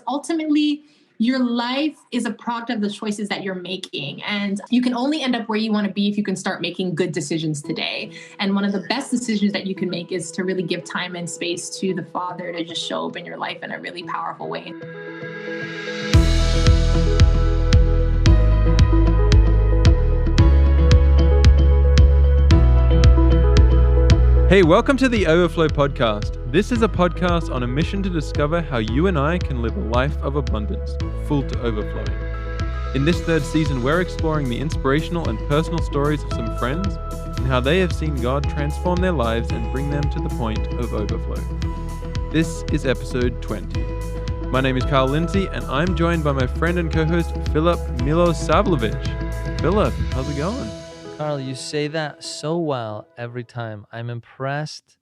ultimately your life is a product of the choices that you're making. And you can only end up where you want to be if you can start making good decisions today. And one of the best decisions that you can make is to really give time and space to the Father to just show up in your life in a really powerful way. Hey, welcome to the Overflow Podcast. This is a podcast on a mission to discover how you and I can live a life of abundance, full to overflowing. In this third season, we're exploring the inspirational and personal stories of some friends and how they have seen God transform their lives and bring them to the point of overflow. This is episode 20. My name is Carl Lindsay, and I'm joined by my friend and co-host, Philip Milosavljevic. Philip, how's it going? Carl, you say that so well every time. I'm impressed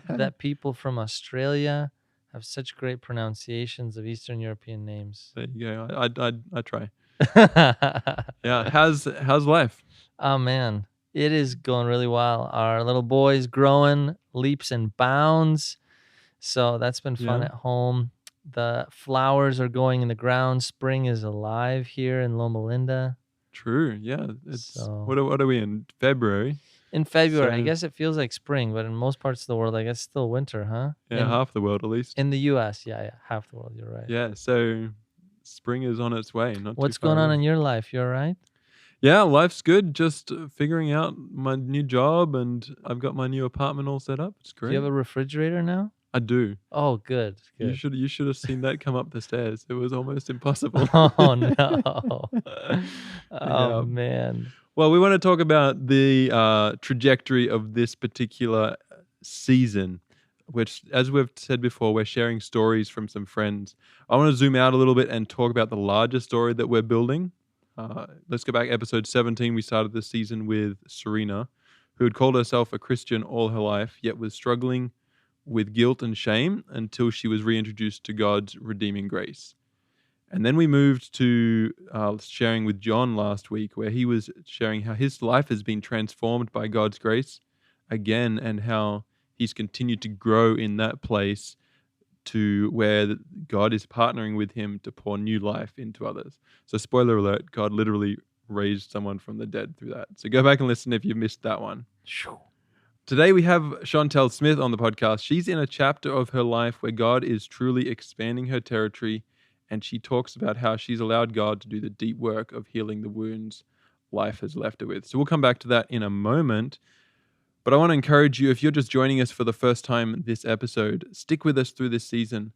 that people from Australia have such great pronunciations of Eastern European names. There you go. I try. Yeah. How's life? Oh man, it is going really well. Our little boy's growing leaps and bounds, so that's been fun at home. The flowers are going in the ground. Spring is alive here in Loma Linda. True. Yeah. What are we in? February? In February, I guess it feels like spring, but in most parts of the world, I guess still winter, huh? Yeah, half the world at least. In the U.S., yeah, half the world. You're right. Yeah. So spring is on its way. What's going on in your life? You all right? Yeah, life's good. Just figuring out my new job, and I've got my new apartment all set up. It's great. Do you have a refrigerator now? I do. Oh, good. You should have seen that come up the stairs. It was almost impossible. Oh no. Oh man. Well, we want to talk about the trajectory of this particular season, which, as we've said before, we're sharing stories from some friends. I want to zoom out a little bit and talk about the larger story that we're building. Let's go back. Episode 17, we started this season with Serena, who had called herself a Christian all her life, yet was struggling with guilt and shame until she was reintroduced to God's redeeming grace. And then we moved to sharing with John last week, where he was sharing how his life has been transformed by God's grace again, and how he's continued to grow in that place to where God is partnering with him to pour new life into others. So spoiler alert, God literally raised someone from the dead through that. So go back and listen if you missed that one. Today we have Shantel Smith on the podcast. She's in a chapter of her life where God is truly expanding her territory, and she talks about how she's allowed God to do the deep work of healing the wounds life has left her with. So we'll come back to that in a moment. But I want to encourage you, if you're just joining us for the first time this episode, stick with us through this season.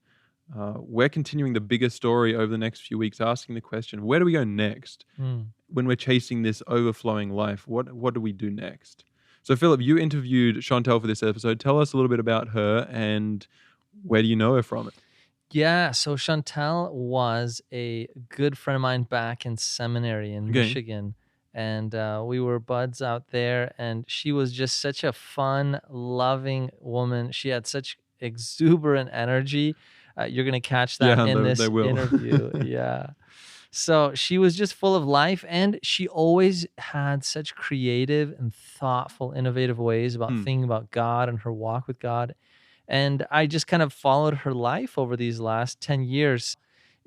We're continuing the bigger story over the next few weeks, asking the question, where do we go next? When we're chasing this overflowing life, what do we do next? So, Philip, you interviewed Shantel for this episode. Tell us a little bit about her and where do you know her from? Yeah, so Shantel was a good friend of mine back in seminary in Michigan. And we were buds out there. And she was just such a fun, loving woman. She had such exuberant energy. You're going to catch that in this interview. Yeah. So she was just full of life, and she always had such creative and thoughtful, innovative ways about thinking about God and her walk with God. And I just kind of followed her life over these last 10 years.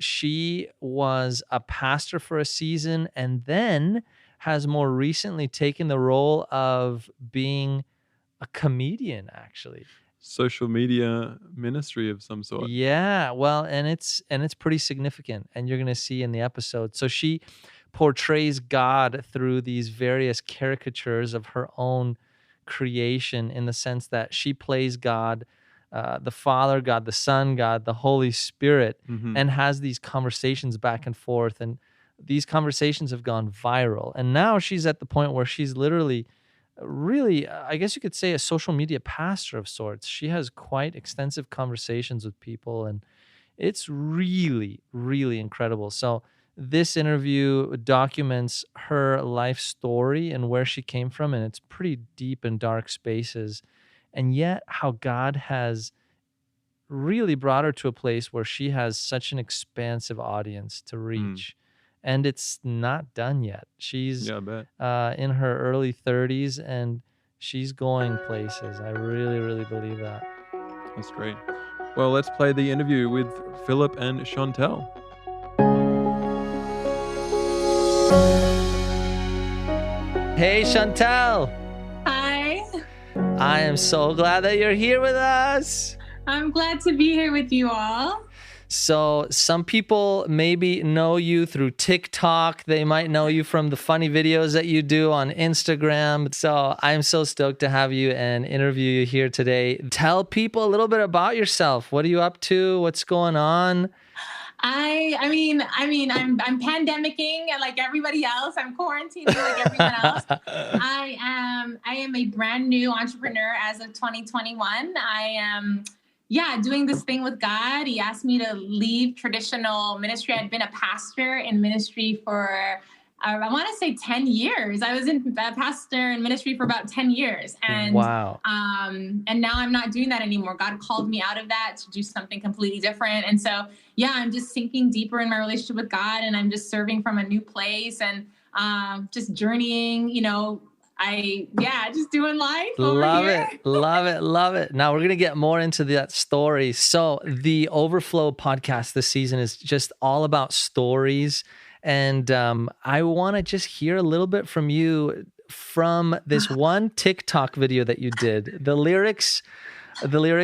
She was a pastor for a season, and then has more recently taken the role of being a comedian, actually. Social media ministry of some sort. Yeah, well, and it's pretty significant, and you're going to see in the episode. So she portrays God through these various caricatures of her own creation, in the sense that she plays God, the Father, God the Son, God the Holy Spirit, and has these conversations back and forth, and these conversations have gone viral. And now she's at the point where she's literally really, I guess you could say, a social media pastor of sorts. She has quite extensive conversations with people, and it's really, really incredible. So this interview documents her life story and where she came from, and it's pretty deep and dark spaces, and yet how God has really brought her to a place where she has such an expansive audience to reach. And it's not done yet. She's in her early 30s, and she's going places. I really, really believe that. That's great. Well, let's play the interview with Philip and Shantel. Hey, Shantel. Hi. I am so glad that you're here with us. I'm glad to be here with you all. So some people maybe know you through TikTok. They might know you from the funny videos that you do on Instagram. So I'm so stoked to have you and interview you here today. Tell people a little bit about yourself. What are you up to? What's going on? I mean, I'm pandemicking like everybody else. I'm quarantining like everyone else. I am a brand new entrepreneur as of 2021. I am doing this thing with God. He asked me to leave traditional ministry. I'd been a pastor in ministry for, I want to say 10 years. I was in pastor in ministry for about 10 years. And wow. And now I'm not doing that anymore. God called me out of that to do something completely different. And so, I'm just sinking deeper in my relationship with God, and I'm just serving from a new place and just journeying, just doing life over here. Love it. Now we're going to get more into that story. So the Overflow podcast this season is just all about stories. And I want to just hear a little bit from you from this one TikTok video that you did. The lyrics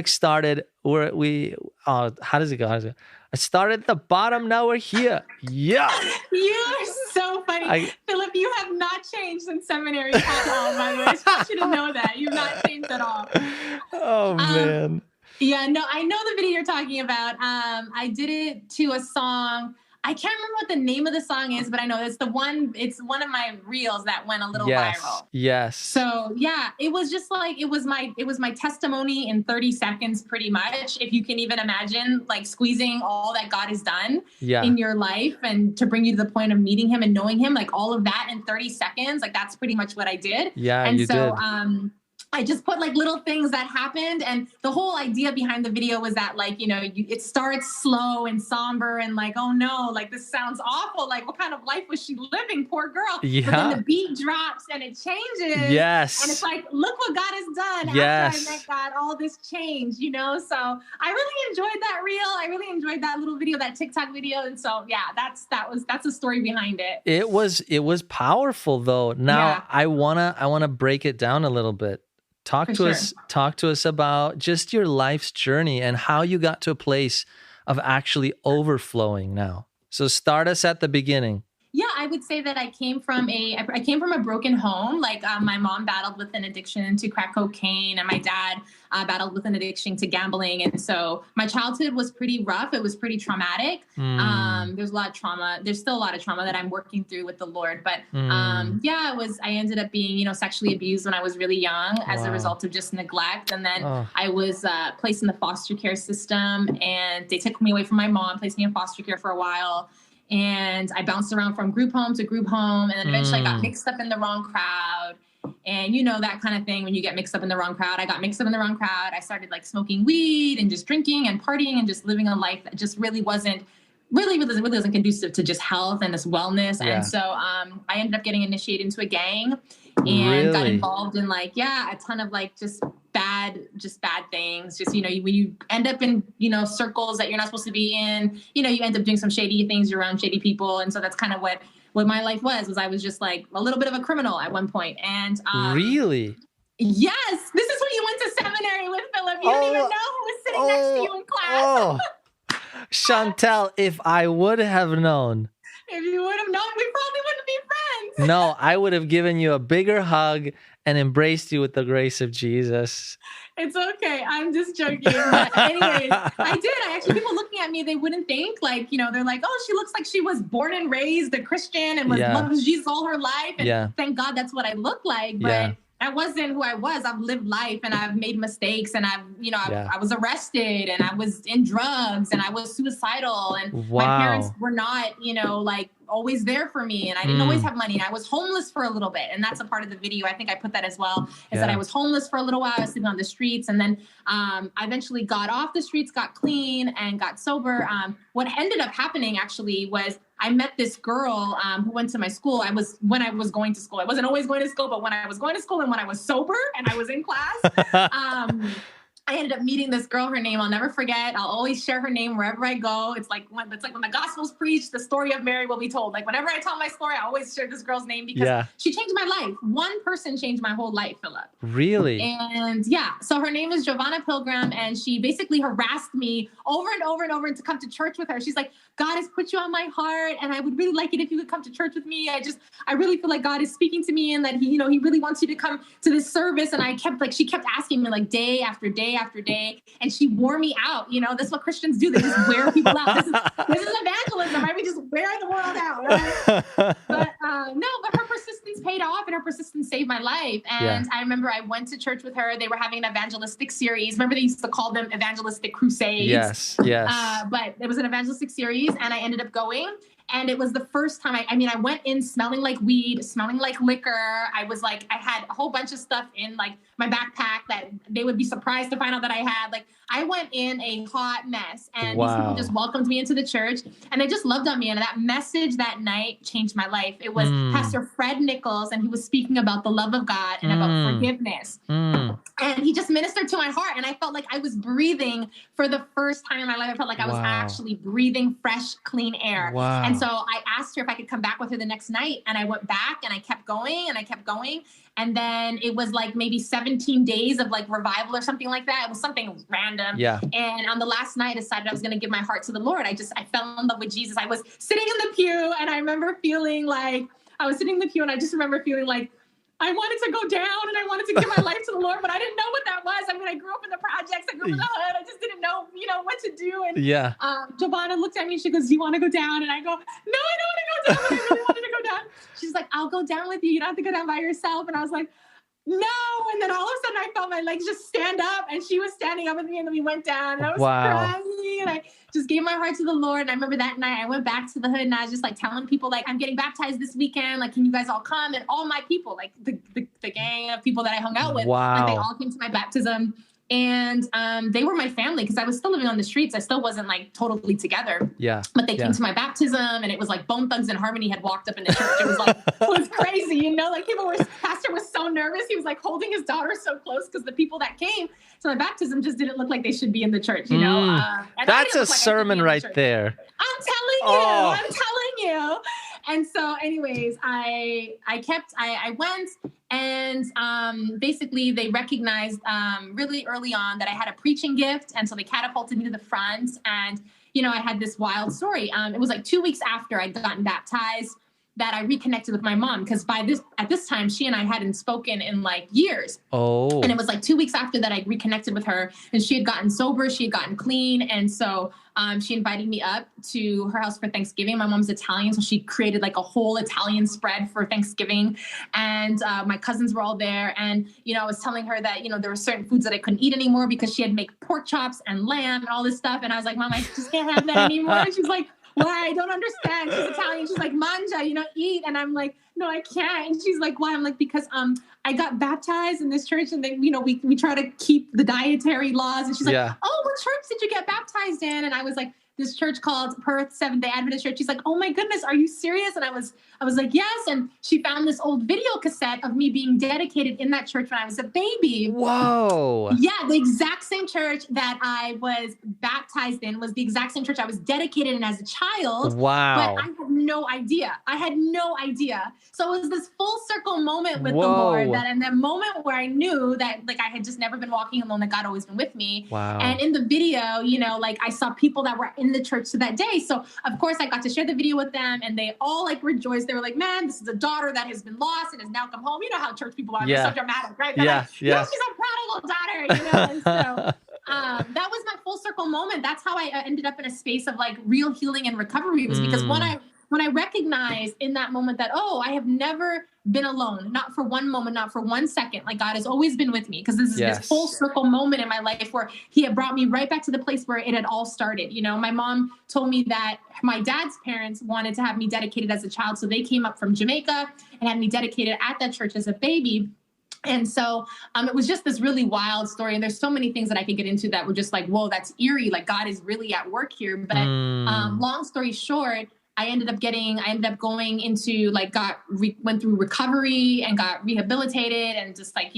started where how does it go? I started at the bottom, now we're here. Yeah. You are so funny. Philip, you have not changed since seminary at all, by the way. I just want you to know that. You've not changed at all. Oh, man. Yeah, no, I know the video you're talking about. I did it to a song. I can't remember what the name of the song is, but I know it's one of my reels that went a little viral. Yes. So it was just like, it was my testimony in 30 seconds, pretty much. If you can even imagine like squeezing all that God has done in your life and to bring you to the point of meeting him and knowing him, like all of that in 30 seconds, like that's pretty much what I did. Yeah. And you so, did. I just put like little things that happened. And the whole idea behind the video was that like, it starts slow and somber and like, oh no, like this sounds awful. Like what kind of life was she living? Poor girl. Yeah. But then the beat drops and it changes. Yes. And it's like, look what God has done. Yes. After I met God, all this change, So I really enjoyed that reel. I really enjoyed that little video, that TikTok video. And so, that's the story behind it. It was powerful though. Now I want to break it down a little bit. Talk to us about just your life's journey and how you got to a place of actually overflowing now. So start us at the beginning. Yeah, I would say that I came from a broken home. Like my mom battled with an addiction to crack cocaine, and my dad battled with an addiction to gambling. And so my childhood was pretty rough. It was pretty traumatic. There's a lot of trauma. There's still a lot of trauma that I'm working through with the Lord. But I ended up being, sexually abused when I was really young as a result of just neglect. And then I was placed in the foster care system, and they took me away from my mom, placed me in foster care for a while. And I bounced around from group home to group home. And then eventually I got mixed up in the wrong crowd. And that kind of thing when you get mixed up in the wrong crowd. I got mixed up in the wrong crowd. I started like smoking weed and just drinking and partying and just living a life that just really wasn't conducive to just health and this wellness. Yeah. And so I ended up getting initiated into a gang and got involved in a ton of just bad things. Just, when you end up in, circles that you're not supposed to be in, you end up doing some shady things. You're around shady people. And so that's kind of what my life was I was just like a little bit of a criminal at one point. And really? Yes. This is when you went to seminary with, Philip. You don't even know who was sitting next to you in class. Shantel, if I would have known. If you would have known, we probably wouldn't be friends. No, I would have given you a bigger hug and embraced you with the grace of Jesus. It's okay. I'm just joking. But anyways, I did. People looking at me, they wouldn't think they're like, oh, she looks like she was born and raised a Christian and loves Jesus all her life. And thank God that's what I look like. But that wasn't who I was. I've lived life and I've made mistakes and I was arrested and I was in drugs and I was suicidal and my parents were not, always there for me. And I didn't always have money. And I was homeless for a little bit. And that's a part of the video. I think I put that as well, is that I was homeless for a little while. I was sleeping on the streets. And then I eventually got off the streets, got clean and got sober. What ended up happening actually was I met this girl who went to my school. When I was going to school. I wasn't always going to school, but when I was going to school and when I was sober and I was in class, I ended up meeting this girl. Her name I'll never forget. I'll always share her name wherever I go. It's like when the gospel's preached, the story of Mary will be told. Like whenever I tell my story, I always share this girl's name because she changed my life. One person changed my whole life, Philip. Really? And so her name is Giovanna Pilgrim, and she basically harassed me over and over and over to come to church with her. She's like, God has put you on my heart, and I would really like it if you could come to church with me. I really feel like God is speaking to me, and that he really wants you to come to this service. And she kept asking me like day after day after day, and she wore me out. This is what Christians do. They just wear people out. This is evangelism, right? We just wear the world out, right? But her persistence paid off, and her persistence saved my life. And I remember I went to church with her. They were having an evangelistic series. Remember they used to call them evangelistic crusades? Yes. But it was an evangelistic series, and I ended up going. And it was the first time I went in smelling like weed, smelling like liquor. I had a whole bunch of stuff in like my backpack that they would be surprised to find out that I had. Like I went in a hot mess, and these people just welcomed me into the church, and they just loved on me. And that message that night changed my life. It was Pastor Fred Nichols, and he was speaking about the love of God and about forgiveness. And he just ministered to my heart. And I felt like I was breathing for the first time in my life. I felt like I was actually breathing fresh, clean air. Wow. And so I asked her if I could come back with her the next night. And I went back, and I kept going and I kept going. And then it was like maybe 17 days of like revival or something like that. It was something random. Yeah. And on the last night, I decided I was going to give my heart to the Lord. I fell in love with Jesus. I was sitting in the pew, and I remember feeling like I was sitting in the pew, and I just remember feeling like I wanted to go down, and I wanted to give my life to the Lord, but I didn't know what that was. I mean, I grew up in the projects. I grew up in the hood. I just didn't know, what to do. And Giovanna looked at me, and she goes, "Do you want to go down?" And I go, "No, I don't want to go down, but I really wanted to go down." She's like, "I'll go down with you. You don't have to go down by yourself." And I was like, "No." And then all of a sudden I felt my legs just stand up, and she was standing up with me, and then we went down, and I was crying, and I just gave my heart to the Lord. And I remember that night I went back to the hood, and I was just like telling people like, I'm getting baptized this weekend. Like, can you guys all come? And all my people, like the gang of people that I hung out with, like they all came to my baptism. And they were my family because I was still living on the streets. I still wasn't like totally together. Yeah. But they came to my baptism, and it was like Bone Thugs and Harmony had walked up in the church. It was like, it was crazy, like pastor was so nervous. He was like holding his daughter so close because the people that came to my baptism just didn't look like they should be in the church, And that's a sermon right there. I'm telling you. And so anyways, I went, and basically they recognized really early on that I had a preaching gift. And so they catapulted me to the front, and, I had this wild story. It was like 2 weeks after I'd gotten baptized that I reconnected with my mom, because at this time, she and I hadn't spoken in like years. Oh. And it was like 2 weeks after that I reconnected with her, and she had gotten sober, she had gotten clean. And so she invited me up to her house for Thanksgiving. My mom's Italian, so she created like a whole Italian spread for Thanksgiving. And my cousins were all there. And, I was telling her that, there were certain foods that I couldn't eat anymore because she had made pork chops and lamb and all this stuff. And I was like, Mom, I just can't have that anymore. And she's like, why? I don't understand. She's Italian. She's like, mangia, eat. And I'm like, no, I can't. And she's like, why? I'm like, because I got baptized in this church, and then, we try to keep the dietary laws. And she's like, oh, what church did you get baptized in? And I was like, this church called Perth Seventh-day Adventist Church. She's like, oh my goodness, are you serious? And I was like, yes. And she found this old video cassette of me being dedicated in that church when I was a baby. Whoa. Yeah, the exact same church that I was baptized in was the exact same church I was dedicated in as a child. Wow. But I had no idea. So it was this full circle moment with the Lord, and that moment where I knew that like I had just never been walking alone, that God always been with me. Wow. And in the video, like I saw people that were in the church to that day. So of course I got to share the video with them, and they all like rejoiced. They were like, man, this is a daughter that has been lost and has now come home. You know how church people are. They're so dramatic, right? They're like, she's a prodigal daughter, And so that was my full circle moment. That's how I ended up in a space of like real healing and recovery. It was because when I recognized in that moment that, I have never been alone, not for one moment, not for 1 second. Like God has always been with me, because this is this full circle moment in my life where he had brought me right back to the place where it had all started. My mom told me that my dad's parents wanted to have me dedicated as a child. So they came up from Jamaica and had me dedicated at that church as a baby. And so it was just this really wild story. And there's so many things that I could get into that were just like, whoa, that's eerie. Like God is really at work here. But long story short, I ended up going into like, went through recovery and got rehabilitated and just like,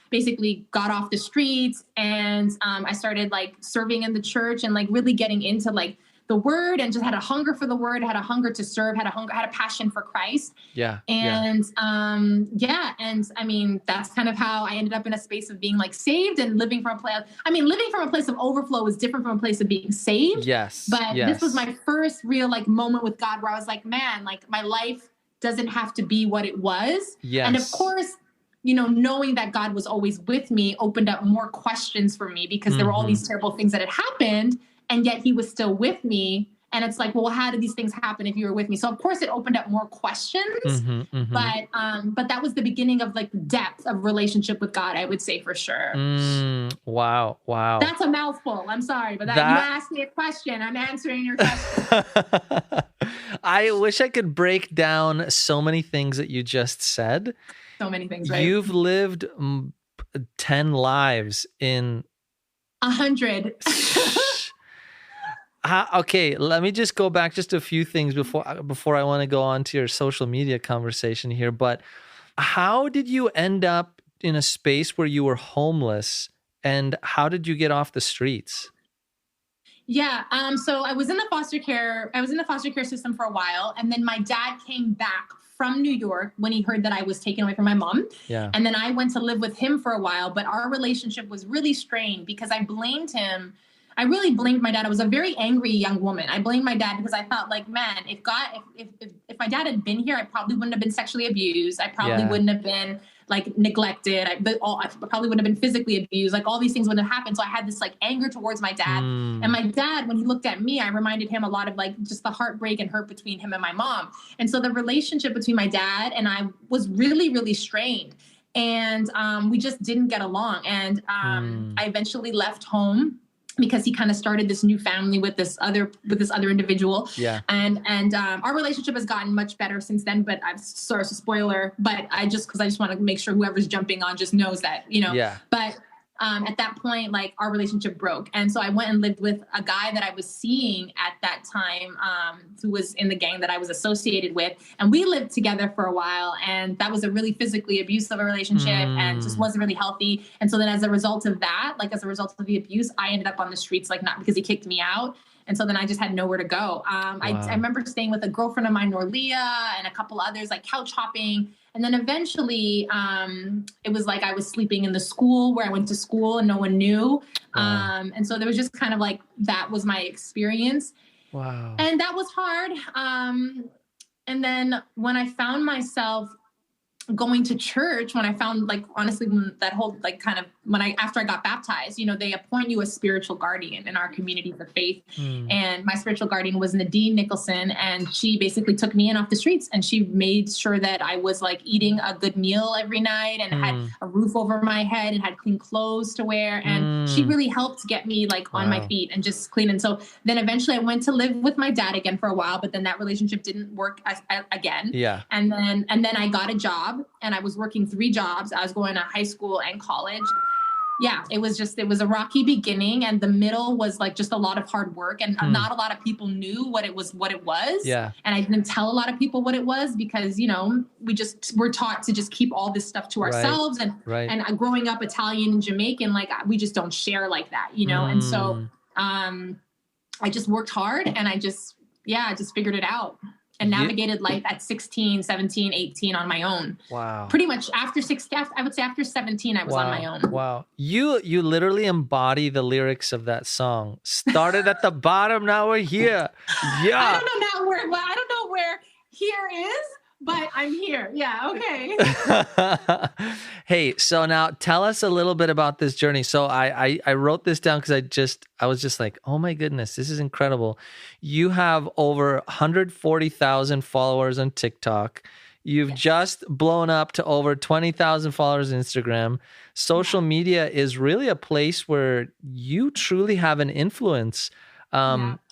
basically got off the streets. And I started like serving in the church and like really getting into like the word, and just had a hunger for the word, had a hunger to serve, had a passion for Christ. Yeah. And and I mean, that's kind of how I ended up in a space of being like saved and living from a place of overflow is different from a place of being saved. Yes. But this was my first real like moment with God where I was like, man, like my life doesn't have to be what it was. Yes. And of course, knowing that God was always with me opened up more questions for me, because there were all these terrible things that had happened, and yet he was still with me. And it's like, well, how did these things happen if you were with me? So of course it opened up more questions, but that was the beginning of like the depth of relationship with God, I would say, for sure. Wow. That's a mouthful. I'm sorry, but you asked me a question. I'm answering your question. I wish I could break down so many things that you just said. So many things, right? You've lived 10 lives in 100. Okay, let me just go back just a few things before I want to go on to your social media conversation here. But how did you end up in a space where you were homeless, and how did you get off the streets? Yeah. So I was in the foster care system for a while, and then my dad came back from New York when he heard that I was taken away from my mom. Yeah. And then I went to live with him for a while, but our relationship was really strained because I blamed him. I really blamed my dad. I was a very angry young woman. I blamed my dad because I thought like, man, if my dad had been here, I probably wouldn't have been sexually abused. I probably wouldn't have been like neglected. I probably wouldn't have been physically abused. Like all these things wouldn't have happened. So I had this like anger towards my dad. And my dad, when he looked at me, I reminded him a lot of like just the heartbreak and hurt between him and my mom. And so the relationship between my dad and I was really, really strained. And we just didn't get along. And I eventually left home because he kind of started this new family with this other individual. Yeah. And our relationship has gotten much better since then, but I'm sorry, it's a spoiler, but I just want to make sure whoever's jumping on just knows that, Yeah. But at that point, like our relationship broke. And so I went and lived with a guy that I was seeing at that time, who was in the gang that I was associated with. And we lived together for a while. And that was a really physically abusive relationship and just wasn't really healthy. And so then as a result of that, like as a result of the abuse, I ended up on the streets, like not because he kicked me out. And so then I just had nowhere to go. I remember staying with a girlfriend of mine, Norlia, and a couple others, like couch hopping. And then eventually it was like I was sleeping in the school where I went to school and no one knew. And so there was just kind of like, that was my experience. Wow. And that was hard. And then when I found myself going to church, when I found like, honestly, that whole like kind of after I got baptized, they appoint you a spiritual guardian in our communities of faith. And my spiritual guardian was Nadine Nicholson. And she basically took me in off the streets, and she made sure that I was like eating a good meal every night and had a roof over my head and had clean clothes to wear. And she really helped get me like on my feet and just clean. And so then eventually I went to live with my dad again for a while, but then that relationship didn't work again. Yeah. And then I got a job, and I was working 3 jobs. I was going to high school and college. Yeah, it was a rocky beginning, and the middle was like just a lot of hard work, and not a lot of people knew what it was. Yeah. And I didn't tell a lot of people what it was because, we're taught to just keep all this stuff to ourselves. And growing up Italian and Jamaican, like we just don't share like that, And so I just worked hard, and I just figured it out. And navigated life at 16, 17, 18 on my own. Wow. Pretty much after 16, I would say after 17, I was on my own. Wow. You literally embody the lyrics of that song. Started at the bottom, now we're here. Yeah. I don't know where here is, but I'm here. Yeah. Okay. Hey, so now tell us a little bit about this journey. So I wrote this down because I was just like, oh my goodness, this is incredible. You have over 140,000 followers on TikTok. You've just blown up to over 20,000 followers on Instagram. Social media is really a place where you truly have an influence.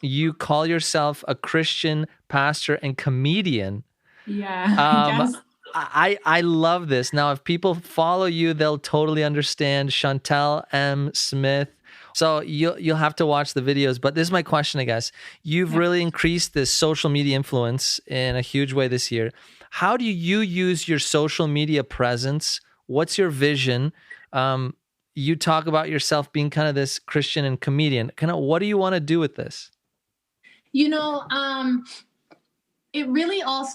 You call yourself a Christian pastor and comedian. Yeah. Yes. I love this. Now, if people follow you, they'll totally understand. Shantel M. Smith. So you'll have to watch the videos. But this is my question, I guess. You've really increased this social media influence in a huge way this year. How do you use your social media presence? What's your vision? You talk about yourself being kind of this Christian and comedian. Kind of, what do you want to do with this? You know, it really all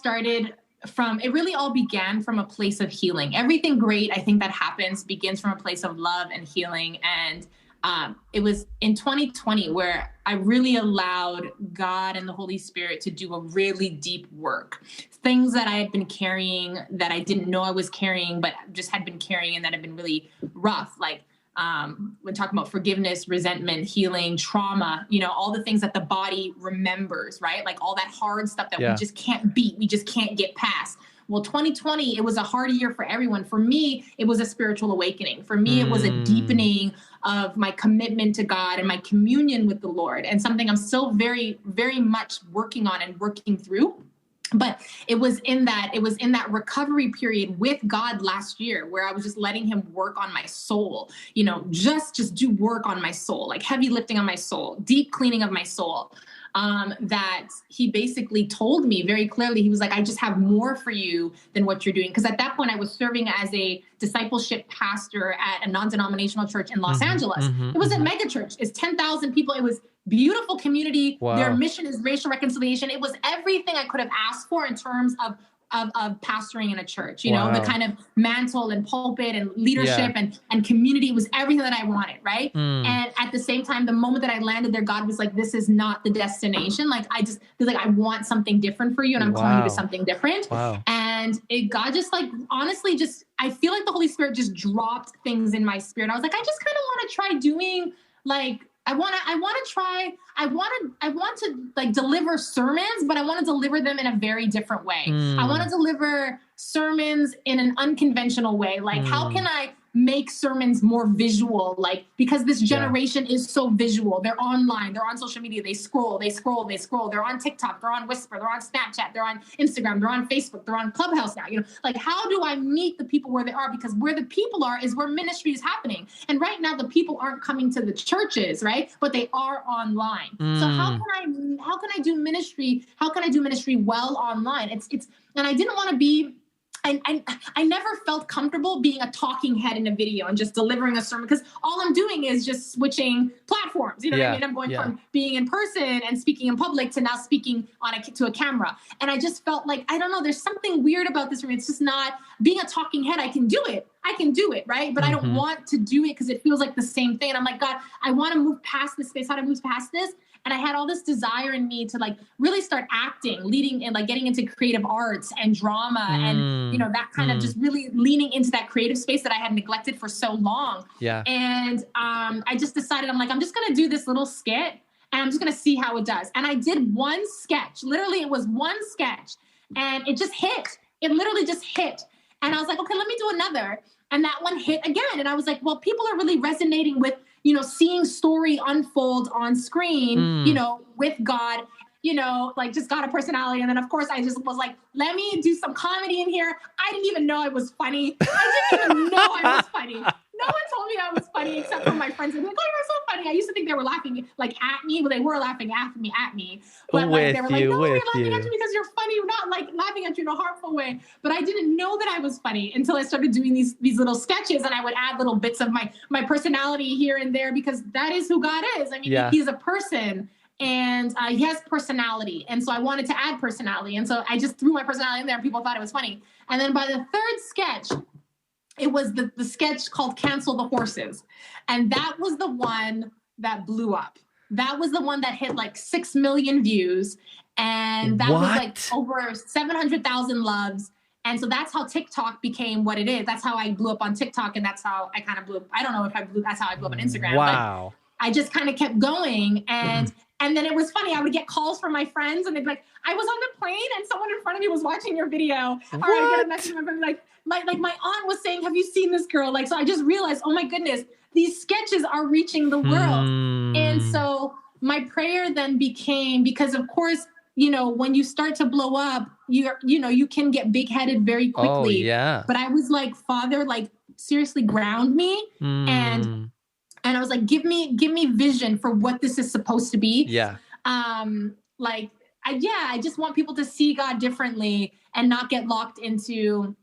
began from a place of healing. Everything great, I think, that happens begins from a place of love and healing. And it was in 2020 where I really allowed God and the Holy Spirit to do a really deep work. Things that I had been carrying that I didn't know I was carrying, but just had been carrying and that had been really rough. Like when talking about forgiveness, resentment, healing, trauma, you know, all the things that the body remembers, right? Like all that hard stuff that we just can't beat, we just can't get past. Well, 2020, it was a hard year for everyone. For me, it was a spiritual awakening. For me, it was a deepening of my commitment to God and my communion with the Lord, and something I'm still very, very much working on and working through. But it was in that recovery period with God last year where I was just letting him work on my soul, you know, just do work on my soul, like heavy lifting on my soul, deep cleaning of my soul. That he basically told me very clearly, he was like, I just have more for you than what you're doing. Because at that point I was serving as a discipleship pastor at a non-denominational church in Los Angeles. It was a mega church. It's 10,000 people. It was beautiful community. Wow. Their mission is racial reconciliation. It was everything I could have asked for in terms of pastoring in a church, you know, the kind of mantle and pulpit and leadership and community was everything that I wanted. Right. And at the same time, the moment that I landed there, God was like, this is not the destination. Like, I want something different for you. And I'm calling you to something different. And God just like, honestly, I feel like the Holy Spirit just dropped things in my spirit. I was like, I just kind of want to try doing like, I want to like deliver sermons, but I want to deliver them in a very different way. I want to deliver sermons in an unconventional way. Like, how can I make sermons more visual? Like, because this generation is so visual. They're online, they're on social media, they scroll. They're on TikTok, they're on Whisper, they're on Snapchat, they're on Instagram, they're on Facebook, they're on Clubhouse now. You know, like, how do I meet the people where they are? Because where the people are is where ministry is happening. And right now the people aren't coming to the churches, right? But they are online. So how can I do ministry? How can I do ministry well online? And I didn't want to be, I never felt comfortable being a talking head in a video and just delivering a sermon, because all I'm doing is just switching platforms. You know what I mean? I'm going from being in person and speaking in public to now speaking to a camera. And I just felt like, I don't know, there's something weird about this for me. It's just not being a talking head. I can do it, right? But I don't want to do it because it feels like the same thing. And I'm like, God, I want to move past this space. How to move past this? And I had all this desire in me to like really start acting, leading and like getting into creative arts and drama and, you know, that kind of just really leaning into that creative space that I had neglected for so long. Yeah. And I just decided, I'm just going to do this little skit and I'm just going to see how it does. And I did one sketch. Literally, it was one sketch and it just hit. It literally just hit. And I was like, okay, let me do another. And that one hit again. And I was like, well, people are really resonating with, you know, seeing story unfold on screen, you know, with God, you know, like just got a personality. And then of course I just was like, let me do some comedy in here. I didn't even know I was funny. I didn't even know I was funny. No one told me I was funny except for my friends. They're like, oh, you're so funny. I used to think they were laughing like at me, but they were laughing at me. But like, they were like, no, we're laughing at you because you're funny. We're not like laughing at you in a harmful way. But I didn't know that I was funny until I started doing these little sketches, and I would add little bits of my personality here and there, because that is who God is. I mean, he's a person. And he has personality. And so I wanted to add personality. And so I just threw my personality in there and people thought it was funny. And then by the third sketch, it was the sketch called Cancel the Horses. And that was the one that blew up. That was the one that hit like 6 million views. And that was like over 700,000 loves. And so that's how TikTok became what it is. That's how I blew up on TikTok. And that's how I kind of blew up. I don't know if that's how I blew up on Instagram. Wow. But I just kind of kept going. And then it was funny. I would get calls from my friends and they'd be like, I was on the plane and someone in front of me was watching your video. Or I get a message from my friend like my aunt was saying, have you seen this girl? Like, so I just realized, oh my goodness, these sketches are reaching the world. And so my prayer then became, because of course, you know, when you start to blow up, you can get big headed very quickly. Oh, yeah. But I was like, Father, like seriously ground me. And And I was like, give me vision for what this is supposed to be. Yeah. Like, I just want people to see God differently and not get locked into,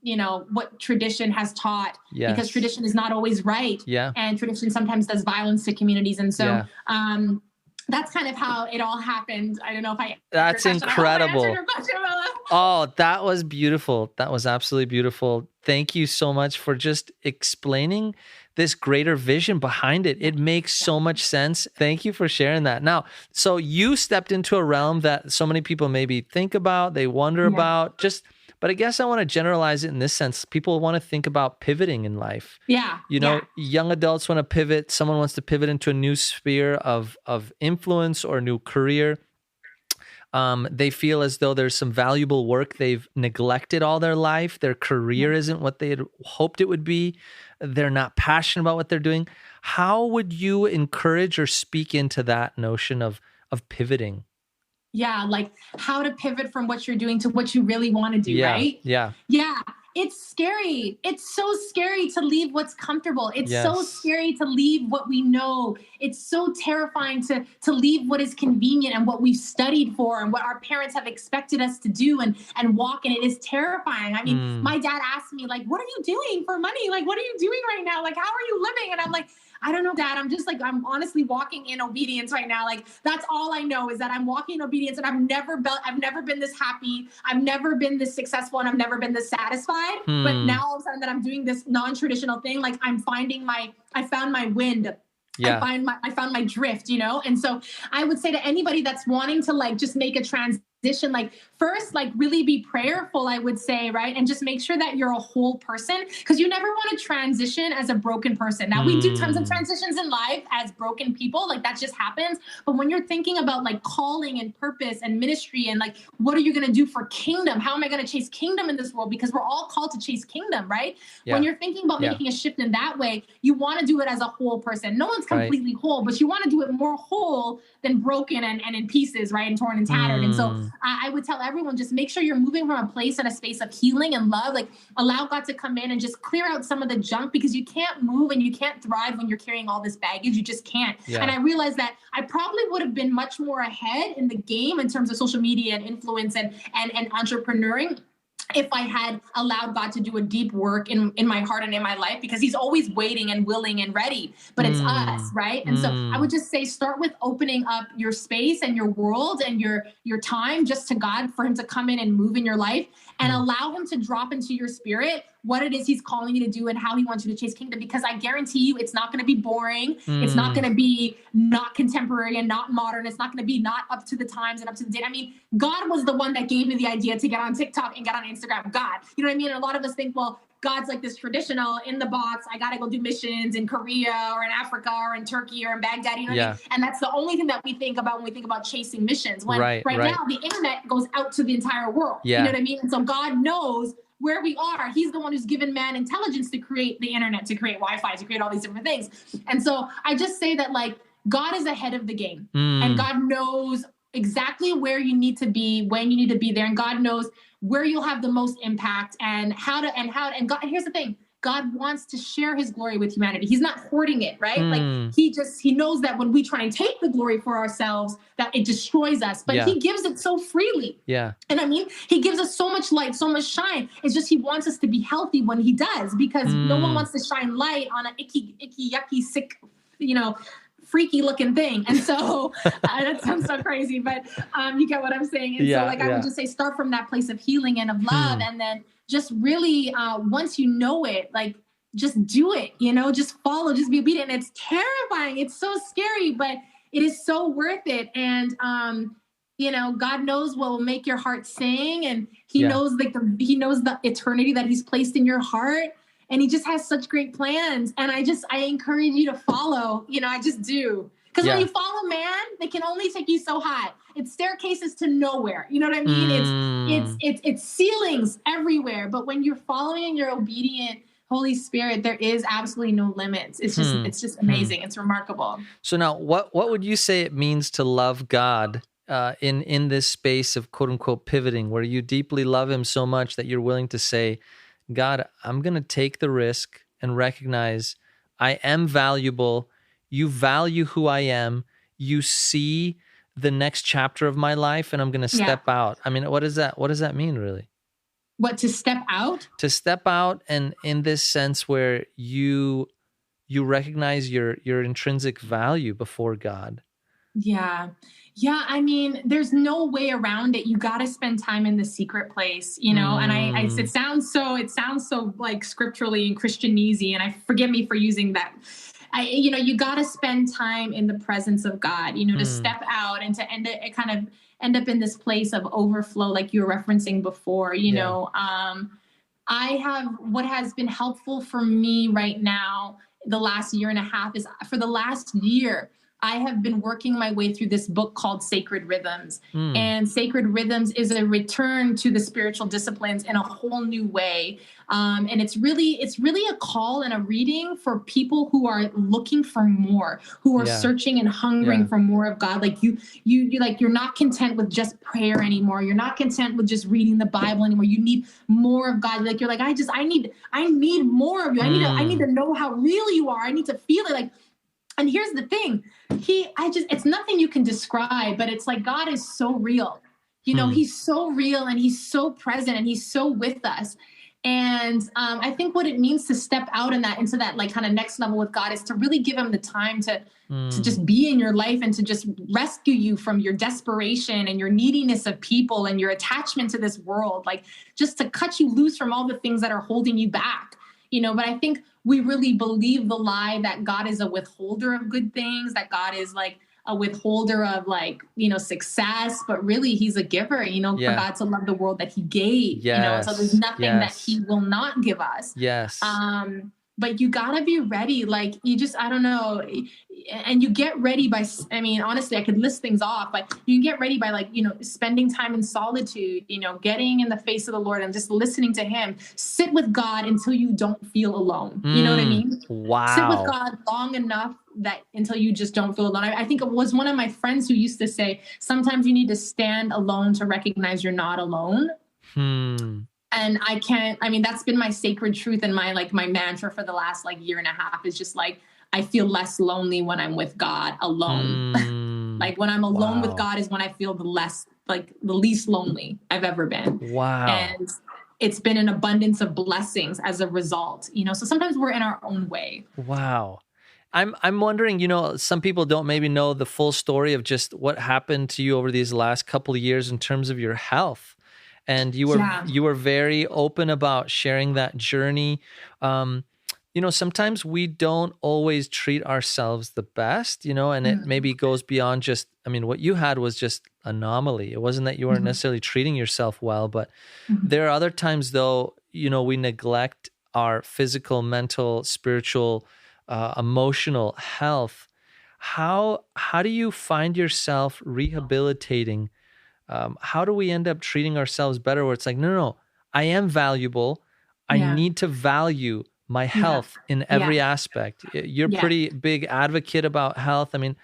what tradition has taught, because tradition is not always right. Yeah. And tradition sometimes does violence to communities. And so, Yeah. That's kind of how it all happened. I don't know if That's incredible. Oh, that was beautiful. That was absolutely beautiful. Thank you so much for just explaining this greater vision behind it. It makes so much sense. Thank you for sharing that. Now, so you stepped into a realm that so many people maybe think about, they wonder about, but I guess I want to generalize it in this sense. People want to think about pivoting in life. Yeah. Young adults want to pivot. Someone wants to pivot into a new sphere of influence or a new career. They feel as though there's some valuable work they've neglected all their life. Their career isn't what they had hoped it would be. They're not passionate about what they're doing. How would you encourage or speak into that notion of pivoting? Yeah, like how to pivot from what you're doing to what you really want to do, right? Yeah. It's scary. It's so scary to leave what's comfortable. It's so scary to leave what we know. It's so terrifying to leave what is convenient and what we've studied for and what our parents have expected us to do and walk. And it is terrifying. I mean, my dad asked me, like, what are you doing for money? Like, what are you doing right now? Like, how are you living? And I'm like, I don't know, Dad. I'm just like, I'm honestly walking in obedience right now. Like, that's all I know is that I'm walking in obedience, and I've never been this happy. I've never been this successful, and I've never been this satisfied. But now all of a sudden that I'm doing this non-traditional thing, like I found my wind. Yeah. I found my drift, And so I would say to anybody that's wanting to like just make a transition, like first, like really be prayerful, I would say, right? And just make sure that you're a whole person, because you never want to transition as a broken person. Now we do tons of transitions in life as broken people, like that just happens. But when you're thinking about like calling and purpose and ministry and like, what are you going to do for kingdom? How am I going to chase kingdom in this world? Because we're all called to chase kingdom, right? Yeah. When you're thinking about making a shift in that way, you want to do it as a whole person. No one's completely whole, but you want to do it more whole than broken and in pieces, right? And torn and tattered. And so I would tell everyone, just make sure you're moving from a place and a space of healing and love. Like allow God to come in and just clear out some of the junk, because you can't move and you can't thrive when you're carrying all this baggage. You just can't. Yeah. And I realized that I probably would have been much more ahead in the game in terms of social media and influence and entrepreneuring if I had allowed God to do a deep work in my heart and in my life, because he's always waiting and willing and ready, but it's us, right? And so I would just say, start with opening up your space and your world and your time just to God, for him to come in and move in your life, and allow him to drop into your spirit what it is he's calling you to do and how he wants you to chase kingdom. Because I guarantee you, it's not going to be boring. It's not going to be not contemporary and not modern. It's not going to be not up to the times and up to the date. I mean, God was the one that gave me the idea to get on TikTok and get on Instagram. God, you know what I mean? And a lot of us think, well, God's like this traditional in the box. I got to go do missions in Korea or in Africa or in Turkey or in Baghdad. You know what I mean? And that's the only thing that we think about when we think about chasing missions. When right now the internet goes out to the entire world. You know what I mean? And so God knows where we are. He's the one who's given man intelligence to create the internet, to create Wi-Fi, to create all these different things. And so I just say that like God is ahead of the game, and God knows exactly where you need to be, when you need to be there. And God knows where you'll have the most impact and how to, and God, and here's the thing, God wants to share his glory with humanity. He's not hoarding it, right? Like he knows that when we try and take the glory for ourselves, that it destroys us, but he gives it so freely. Yeah. And I mean, he gives us so much light, so much shine. It's just, he wants us to be healthy when he does, because no one wants to shine light on an icky, yucky, sick, freaky looking thing. And so that sounds so crazy, but you get what I'm saying. And so I would just say, start from that place of healing and of love. And then just really, once you know it, like just do it, just follow, just be obedient. And it's terrifying. It's so scary, but it is so worth it. And, God knows what will make your heart sing. And he knows he knows the eternity that he's placed in your heart. And he just has such great plans. And I encourage you to follow, I just do. Because when you follow man, they can only take you so high. It's staircases to nowhere. You know what I mean? It's ceilings everywhere. But when you're following and you're obedient, Holy Spirit, there is absolutely no limits. It's just amazing. It's remarkable. So now what would you say it means to love God in this space of quote unquote pivoting, where you deeply love him so much that you're willing to say, God, I'm going to take the risk and recognize I am valuable. you value who I am, you see the next chapter of my life, and I'm going to step out. I mean, what does that mean really? What, to step out? To step out, and in this sense where you recognize your intrinsic value before God. Yeah. Yeah. I mean, there's no way around it. You got to spend time in the secret place, you know, and it sounds so like scripturally and Christianese, and forgive me for using that. You got to spend time in the presence of God, you know, to step out and to end up in this place of overflow, like you were referencing before, you know. What has been helpful for me right now, the last year and a half, is for the last year, I have been working my way through this book called Sacred Rhythms. And Sacred Rhythms is a return to the spiritual disciplines in a whole new way. And it's really a call and a reading for people who are looking for more, who are searching and hungering for more of God. Like you're not content with just prayer anymore. You're not content with just reading the Bible anymore. You need more of God. Like you're like, I need more of you. I need to know how real you are. I need to feel it. Like, and here's the thing, it's nothing you can describe, but it's like, God is so real, you know, he's so real and he's so present and he's so with us. And I think what it means to step out into that like kind of next level with God is to really give him the time to just be in your life and to just rescue you from your desperation and your neediness of people and your attachment to this world, like just to cut you loose from all the things that are holding you back. You know, but I think we really believe the lie that God is a withholder of good things, that God is like a withholder of like, you know, success, but really he's a giver, you know, for God to love the world that he gave, you know, so there's nothing that he will not give us. But you gotta be ready. Like I don't know. And you get ready by, I mean, honestly, I could list things off, but you can get ready by like, you know, spending time in solitude, you know, getting in the face of the Lord and just listening to him. Sit with God until you don't feel alone. You know what I mean? Wow. Sit with God long enough until you just don't feel alone. I think it was one of my friends who used to say, sometimes you need to stand alone to recognize you're not alone. And that's been my sacred truth and my mantra for the last like year and a half is just like, I feel less lonely when I'm with God alone. Like when I'm alone with God is when I feel the least lonely I've ever been. Wow. And it's been an abundance of blessings as a result, you know, so sometimes we're in our own way. Wow. I'm wondering, you know, some people don't maybe know the full story of just what happened to you over these last couple of years in terms of your health. And you were very open about sharing that journey. You know, sometimes we don't always treat ourselves the best, you know, and it maybe goes beyond just, I mean, what you had was just anomaly. It wasn't that you weren't necessarily treating yourself well, but there are other times though, you know, we neglect our physical, mental, spiritual, emotional health. How do you find yourself rehabilitating? How do we end up treating ourselves better where it's like, no, I am valuable. I need to value my health in every aspect. You're pretty big advocate about health. I mean,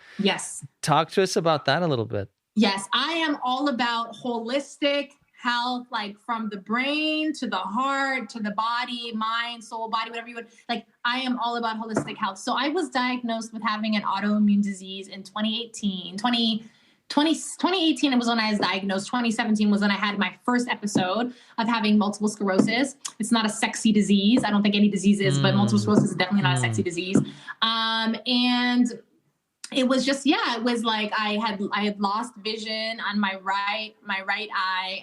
talk to us about that a little bit. Yes, I am all about holistic health, like from the brain to the heart to the body, mind, soul, body, whatever you would like. I am all about holistic health. So I was diagnosed with having an autoimmune disease in 2018. 2018 was when I was diagnosed. 2017 was when I had my first episode of having multiple sclerosis. It's not a sexy disease. I don't think any disease is, but multiple sclerosis is definitely not a sexy disease. And it was just, it was like I had lost vision on my right eye.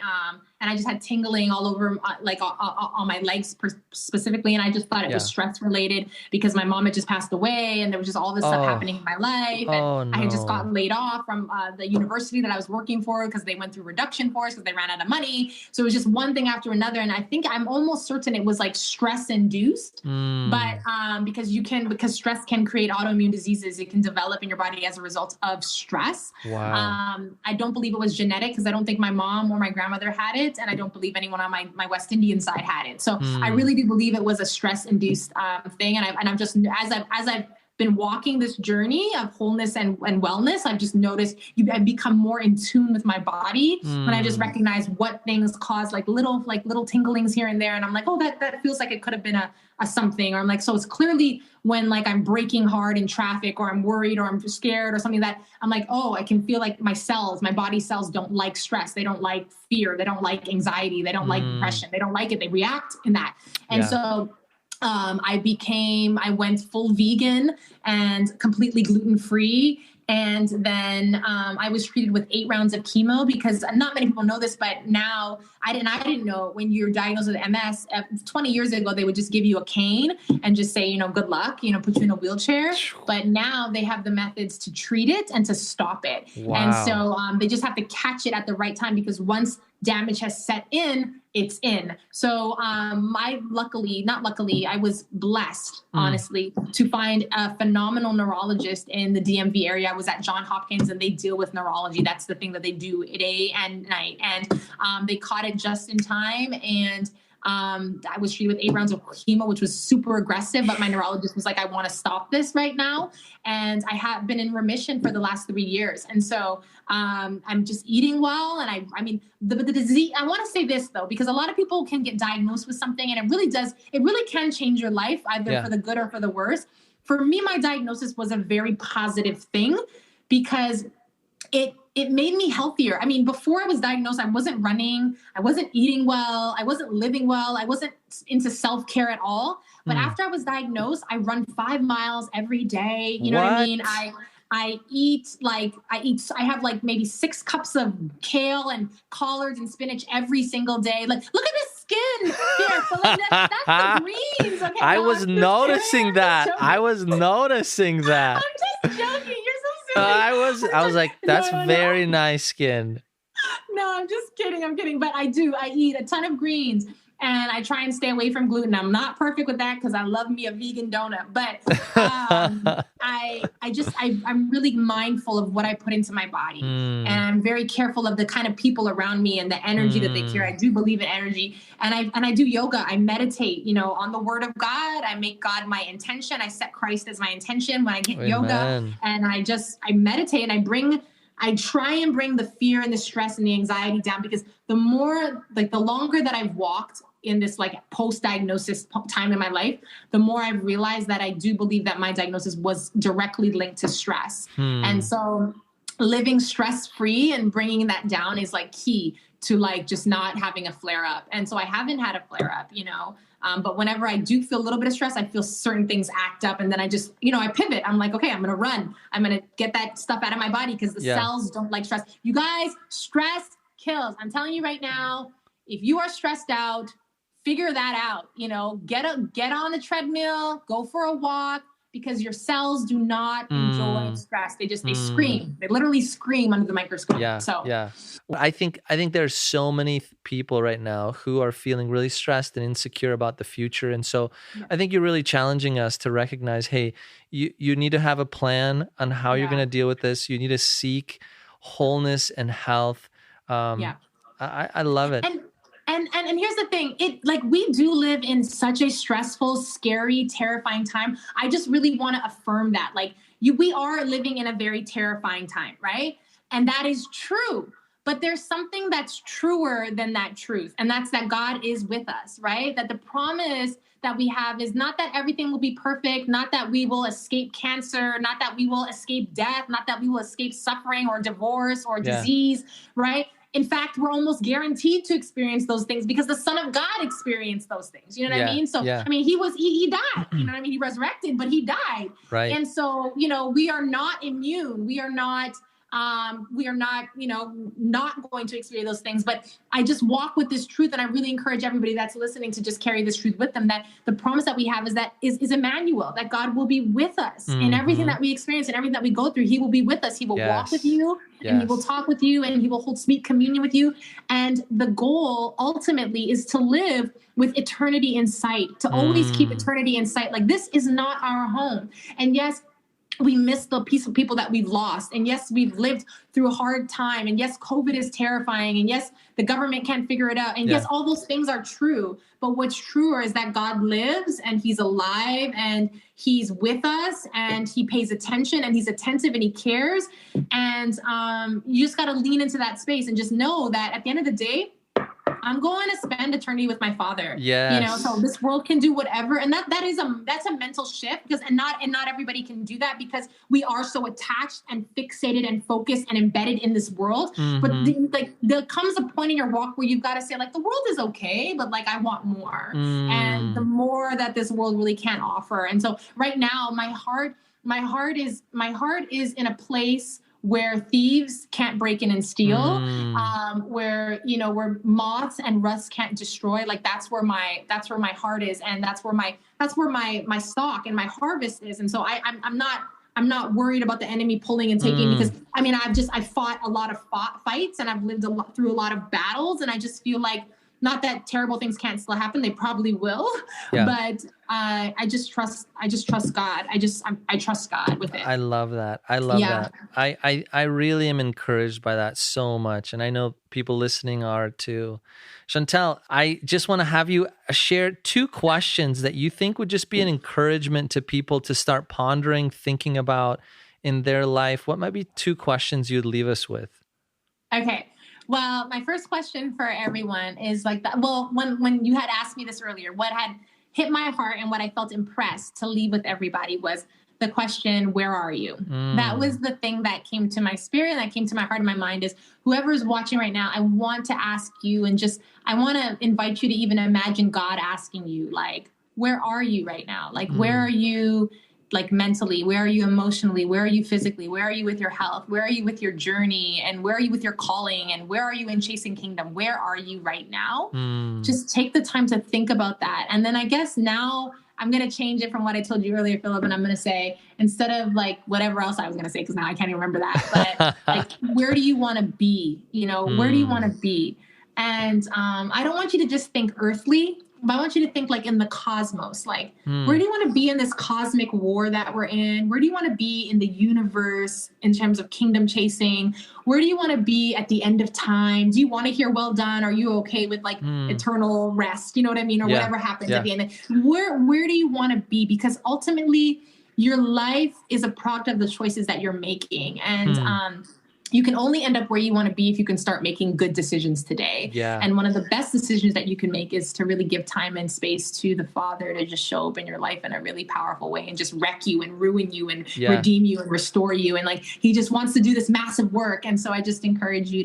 And I just had tingling all over, on my legs specifically. And I just thought it was stress related because my mom had just passed away and there was just all this stuff happening in my life. And I had just gotten laid off from the university that I was working for because they went through reduction for us because they ran out of money. So it was just one thing after another. And I think I'm almost certain it was like stress induced, but because stress can create autoimmune diseases. It can develop in your body as a result of stress. Wow. I don't believe it was genetic because I don't think my mom or my grandmother had it. And I don't believe anyone on my West Indian side had it. So I really do believe it was a stress induced thing. And I'm just, as I've been walking this journey of wholeness and wellness, I've just noticed I've become more in tune with my body when I just recognize what things cause like little tinglings here and there. And I'm like, oh, that feels like it could have been a something. Or I'm like, so it's clearly when like I'm braking hard in traffic or I'm worried or I'm scared or something that I'm like, oh, I can feel like my body cells don't like stress. They don't like fear. They don't like anxiety. They don't like depression. They don't like it. They react in that. And so I went full vegan and completely gluten-free. And then I was treated with 8 rounds of chemo because not many people know this, but now I didn't know when you're diagnosed with MS, 20 years ago, they would just give you a cane and just say, good luck, put you in a wheelchair. But now they have the methods to treat it and to stop it. Wow. And so they just have to catch it at the right time because once damage has set in, it's in. So I was blessed, honestly, to find a phenomenal neurologist in the DMV area. I was at Johns Hopkins and they deal with neurology. That's the thing that they do day and night. And they caught it just in time. And I was treated with 8 rounds of chemo, which was super aggressive, but my neurologist was like, I want to stop this right now. And I have been in remission for the last 3 years. And so I'm just eating well. And I mean, the disease, I want to say this though, because a lot of people can get diagnosed with something and it really can change your life either for the good or for the worse. For me, my diagnosis was a very positive thing because it made me healthier. I mean, before I was diagnosed, I wasn't running, I wasn't eating well, I wasn't living well, I wasn't into self-care at all. But after I was diagnosed, I run 5 miles every day. You know what I mean? I have like maybe 6 cups of kale and collards and spinach every single day. Like, look at this skin here. So like that's the greens. Okay, I was noticing that. I'm just joking. You're so silly. I was like, that's very nice skin. No, I'm just kidding. I'm kidding. But I eat a ton of greens and I try and stay away from gluten. I'm not perfect with that because I love me a vegan donut. But I'm really mindful of what I put into my body. And I'm very careful of the kind of people around me and the energy that they carry. I do believe in energy. And I do yoga. I meditate, on the word of God. I make God my intention. I set Christ as my intention when I get yoga. And I meditate and I try and bring the fear and the stress and the anxiety down because the longer that I've walked in this like post-diagnosis time in my life, the more I've realized that I do believe that my diagnosis was directly linked to stress. And so living stress-free and bringing that down is like key to like just not having a flare up. And so I haven't had a flare up, but whenever I do feel a little bit of stress, I feel certain things act up and then I just, I pivot. I'm like, okay, I'm going to run. I'm going to get that stuff out of my body because the cells don't like stress. You guys, stress kills. I'm telling you right now, if you are stressed out, figure that out, get on the treadmill, go for a walk, because your cells do not enjoy stress. They scream. They literally scream under the microscope. I think there's so many people right now who are feeling really stressed and insecure about the future. And so I think you're really challenging us to recognize, hey, you need to have a plan on how you're going to deal with this. You need to seek wholeness and health. I love it. And here's the thing, we do live in such a stressful, scary, terrifying time. I just really want to affirm that. We are living in a very terrifying time, right? And that is true. But there's something that's truer than that truth. And that's that God is with us, right? That the promise that we have is not that everything will be perfect, not that we will escape cancer, not that we will escape death, not that we will escape suffering or divorce or disease, right? In fact, we're almost guaranteed to experience those things because the Son of God experienced those things. You know what I mean? So, I mean, he died, you know what I mean? He resurrected, but he died. Right. And so, we are not immune. We are not, not going to experience those things. But I just walk with this truth. And I really encourage everybody that's listening to just carry this truth with them, that the promise that we have is Emmanuel, that God will be with us in everything that we experience and everything that we go through. He will be with us. He will walk with you and he will talk with you and he will hold sweet communion with you. And the goal ultimately is to live with eternity in sight, to always keep eternity in sight. Like, this is not our home. And yes, we miss the peaceful people that we've lost. And yes, we've lived through a hard time. And yes, COVID is terrifying. And yes, the government can't figure it out. And yes, all those things are true. But what's truer is that God lives and he's alive and he's with us and he pays attention and he's attentive and he cares. And you just got to lean into that space and just know that at the end of the day, I'm going to spend eternity with my Father. Yes. So this world can do whatever. And that's a mental shift because not everybody can do that because we are so attached and fixated and focused and embedded in this world. But there comes a point in your walk where you've got to say like, the world is okay, but like, I want more. And the more that this world really can't offer. And so right now my heart is in a place where thieves can't break in and steal, where moths and rust can't destroy. Like that's where my heart is, and that's where my stock and my harvest is. And so I'm not worried about the enemy pulling and taking because I fought a lot of fights and I've lived through a lot of battles, and I just feel like not that terrible things can't still happen. They probably will, but I just trust God. I trust God with it. I love that. That. I really am encouraged by that so much. And I know people listening are too. Shantel, I just want to have you share 2 questions that you think would just be an encouragement to people to start pondering, thinking about in their life. What might be 2 questions you'd leave us with? Okay. Well, my first question for everyone is like that. Well, when you had asked me this earlier, what had hit my heart and what I felt impressed to leave with everybody was the question, where are you? That was the thing that came to my spirit, that came to my heart and my mind is whoever's watching right now, I want to ask you and I want to invite you to even imagine God asking you, like, where are you right now? Like, where are you? Like mentally, where are you emotionally? Where are you physically? Where are you with your health? Where are you with your journey? And where are you with your calling? And where are you in chasing kingdom? Where are you right now? Just take the time to think about that. And then I guess now I'm going to change it from what I told you earlier, Philip. And I'm going to say, instead of like whatever else I was going to say, because now I can't even remember that, but like, where do you want to be? Where do you want to be? And I don't want you to just think earthly, but I want you to think like in the cosmos, like where do you want to be in this cosmic war that we're in? Where do you want to be in the universe in terms of kingdom chasing? Where do you want to be at the end of time? Do you want to hear well done? Are you okay with like eternal rest? You know what I mean? Or whatever happens at the end. Where do you want to be? Because ultimately your life is a product of the choices that you're making. And you can only end up where you want to be if you can start making good decisions today. And one of the best decisions that you can make is to really give time and space to the Father to just show up in your life in a really powerful way and just wreck you and ruin you and redeem you and restore you. And like, he just wants to do this massive work. And so I just encourage you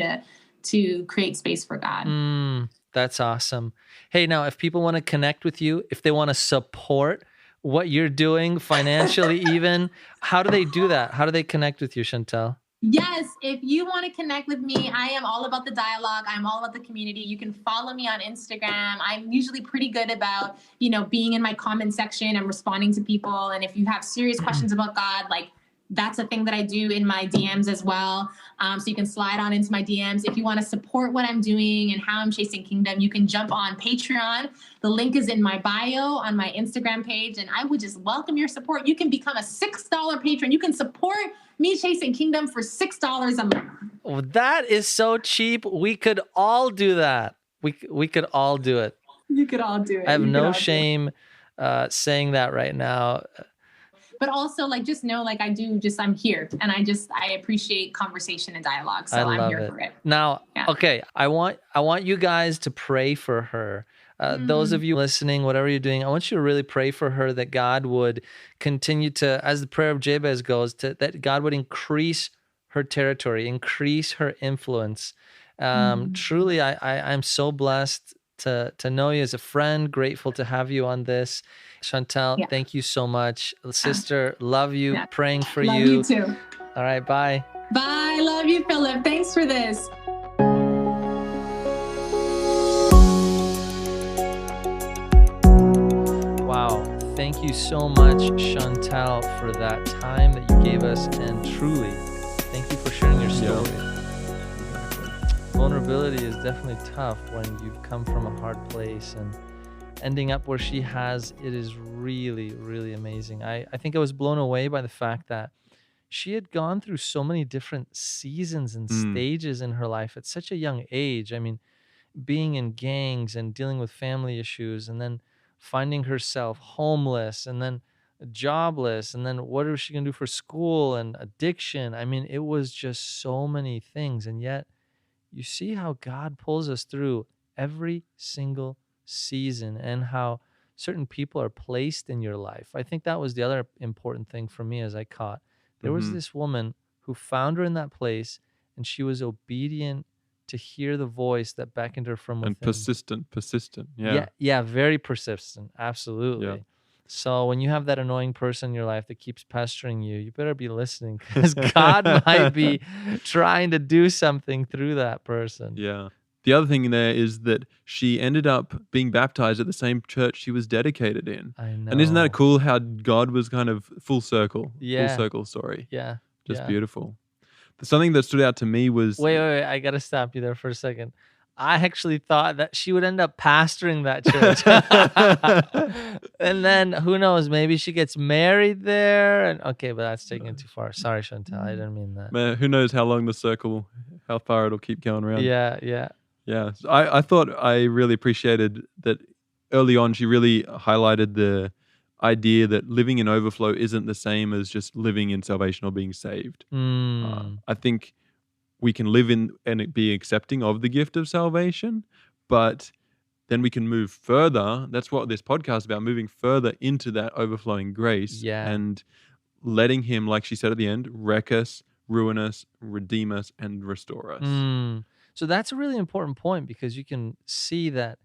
to create space for God. That's awesome. Hey, now, if people want to connect with you, if they want to support what you're doing financially, even, how do they do that? How do they connect with you, Shantel? Yes, if you want to connect with me, I am all about the dialogue. I'm all about the community. You can follow me on Instagram. I'm usually pretty good about, being in my comment section and responding to people. And if you have serious questions about God, like that's a thing that I do in my DMs as well. So you can slide on into my DMs. If you want to support what I'm doing and how I'm chasing kingdom, you can jump on Patreon. The link is in my bio on my Instagram page. And I would just welcome your support. You can become a $6 patron. You can support me chasing kingdom for $6 a month. Well, that is so cheap. We could all do that. We could all do it. You could all do it. I have no shame saying that right now. But also, like, just know, like, I'm here, and I appreciate conversation and dialogue. So I'm here for it. Now, okay, I want you guys to pray for her. Those of you listening, whatever you're doing, I want you to really pray for her that God would continue to, as the prayer of Jabez goes, that God would increase her territory, increase her influence. Truly, I'm so blessed to know you as a friend, grateful to have you on this. Shantel, thank you so much. Sister, love you, praying for you. Love you too. All right, bye. Bye, love you, Philip. Thanks for this. Wow. Thank you so much, Shantel, for that time that you gave us. And truly, thank you for sharing your story. Vulnerability is definitely tough when you've come from a hard place, and ending up where she has, it is really, really amazing. I think I was blown away by the fact that she had gone through so many different seasons and Mm. stages in her life at such a young age. I mean, being in gangs and dealing with family issues, and then finding herself homeless, and then jobless, and then what is she going to do for school, and addiction. I mean, it was just so many things. And yet you see how God pulls us through every single season, and how certain people are placed in your life. I think that was the other important thing for me as I caught. There was Mhm. this woman who found her in that place, and she was obedient to hear the voice that beckoned her from And within. persistent. Yeah, Yeah. yeah, very persistent. Yeah. Absolutely. So when you have that annoying person in your life that keeps pestering you, you better be listening, because God might be trying to do something through that person. Yeah. The other thing there is that she ended up being baptized at the same church she was dedicated in. I And isn't that know. cool how God was kind of full circle Yeah, story? yeah, Just yeah. beautiful. Something that stood out to me was Wait. I gotta stop you there for a second. I actually thought that she would end up pastoring that church. And then who knows, maybe she gets married there. And okay, but that's taking it too far. Sorry, Chantel. I didn't mean that. man, who knows how long the circle, how far it'll keep going around. Yeah, yeah. Yeah. So I thought I really appreciated that early on she really highlighted the idea that living in overflow isn't the same as just living in salvation or being saved. Mm, I think we can live in and be accepting of the gift of salvation, but then we can move further. That's what this podcast is about, moving further into that overflowing grace yeah. and letting him, like she said at the end, wreck us, ruin us, redeem us, and restore us. So that's a really important point, because you can see that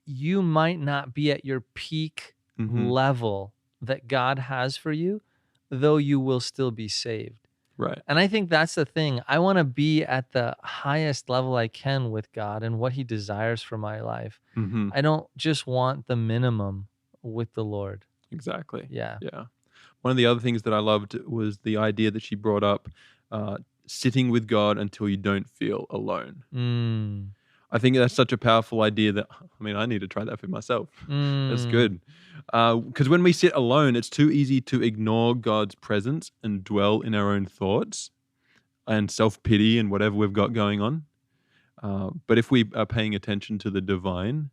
you might not be at your peak Mm-hmm. level that God has for you, though you will still be saved. Right. And I think that's the thing. I want to be at the highest level I can with God and what He desires for my life. Mm-hmm. I don't just want the minimum with the Lord. Exactly. Yeah. Yeah. One of the other things that I loved was the idea that she brought up, sitting with God until you don't feel alone. Mm. I think that's such a powerful idea that, I mean, I need to try that for myself. That's Mm. good. Because when we sit alone, it's too easy to ignore God's presence and dwell in our own thoughts and self-pity and whatever we've got going on. But if we are paying attention to the divine,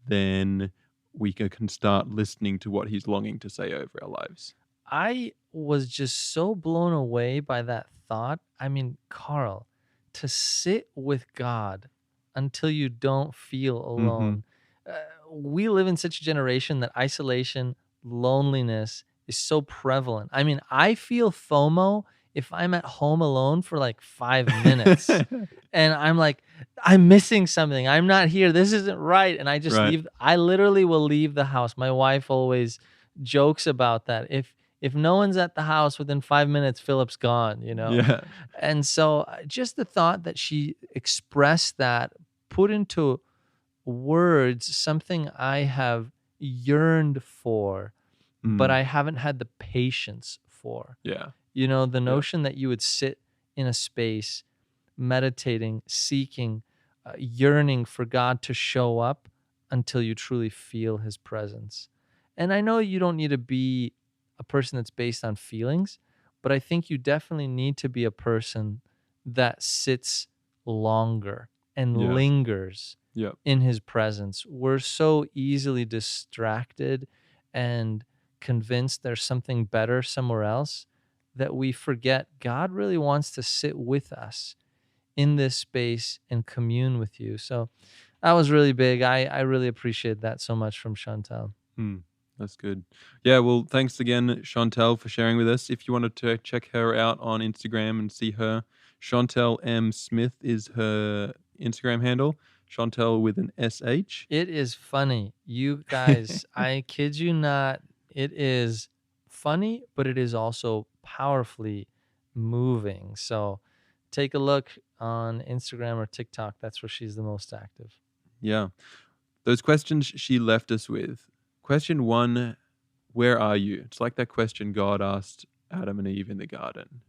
then we can start listening to what he's longing to say over our lives. I was just so blown away by that thought. I mean, Carl, to sit with God until you don't feel Mm-hmm. alone. Uh, we live in such a generation that isolation, loneliness is so prevalent. I mean, I feel FOMO if I'm at home alone for like 5 minutes and I'm like, I'm missing something. I'm not here. This isn't right. And I just Right. leave. I literally will leave the house. My wife always jokes about that. If no one's at the house within 5 minutes, Philip's gone, you know? Yeah. And so just the thought that she expressed that, put into words something I have yearned for, but I haven't had the patience for. Yeah. You know, the notion that you would sit in a space, meditating, seeking, yearning for God to show up until you truly feel His presence. And I know you don't need to be a person that's based on feelings, but I think you definitely need to be a person that sits longer and Yeah. lingers Yep. in His presence. We're so easily distracted and convinced there's something better somewhere else that we forget God really wants to sit with us in this space and commune with you. So that was really big. I really appreciate that so much from Shantel. That's good. Yeah, well, thanks again, Shantel, for sharing with us. If you wanted to check her out on Instagram and see her, Shantel M. Smith is her Instagram handle. Shantel with an SH. It is funny. You guys, I kid you not, it is funny, but it is also powerfully moving. So take a look on Instagram or TikTok. That's where she's the most active. Yeah. Those questions she left us with. Question 1, where are you? It's like that question God asked Adam and Eve in the garden.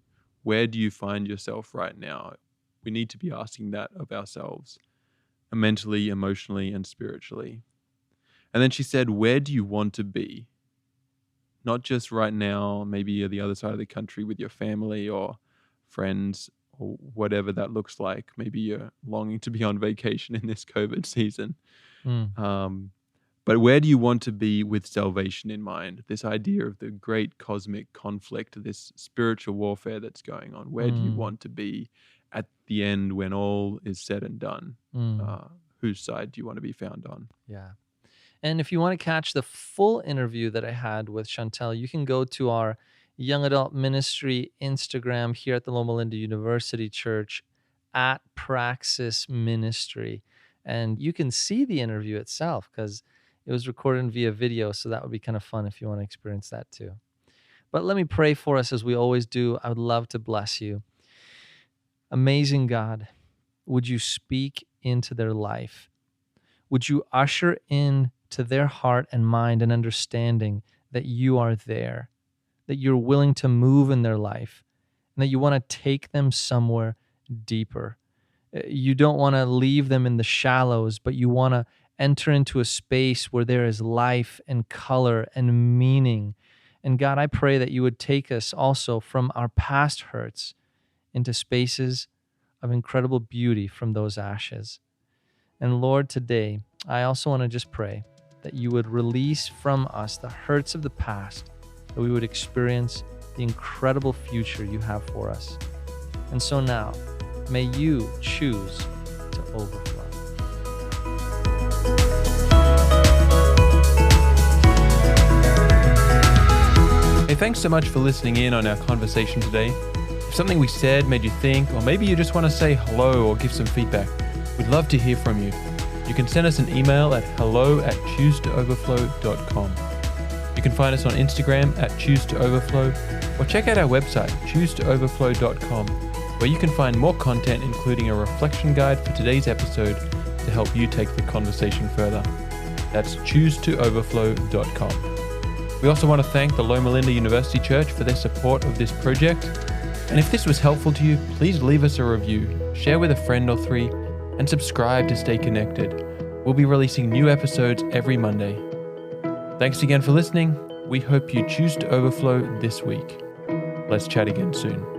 Where do you find yourself right now? We need to be asking that of ourselves, mentally, emotionally, and spiritually. And then she said, where do you want to be? not just right now, maybe you're the other side of the country with your family or friends or whatever that looks like. Maybe you're longing to be on vacation in this COVID season. Mm. But where do you want to be with salvation in mind? This idea of the great cosmic conflict, this spiritual warfare that's going on. Where do you want to be at the end when all is said and done? Whose side do you want to be found on? Yeah. And if you want to catch the full interview that I had with Shantel, you can go to our young adult ministry Instagram here at the Loma Linda University Church at Praxis Ministry. And you can see the interview itself because it was recorded via video. So that would be kind of fun if you want to experience that too. But let me pray for us as we always do. I would love to bless you. Amazing God, would you speak into their life? Would you usher in to their heart and mind and understanding that you are there, that you're willing to move in their life, and that you want to take them somewhere deeper. You don't want to leave them in the shallows, but you want to enter into a space where there is life and color and meaning. And God, I pray that you would take us also from our past hurts into spaces of incredible beauty from those ashes. And Lord, today, I also want to just pray that you would release from us the hurts of the past, that we would experience the incredible future you have for us. And so now, may you choose to overflow. Hey, thanks so much for listening in on our conversation today. If something we said made you think, or maybe you just want to say hello or give some feedback, we'd love to hear from you. You can send us an email at hello@choosetooverflow.com. You can find us on Instagram at choosetooverflow, or check out our website, choosetooverflow.com, where you can find more content, including a reflection guide for today's episode to help you take the conversation further. That's choosetooverflow.com. We also want to thank the Loma Linda University Church for their support of this project. And if this was helpful to you, please leave us a review, share with a friend or three, and subscribe to stay connected. We'll be releasing new episodes every Monday. Thanks again for listening. We hope you choose to overflow this week. Let's chat again soon.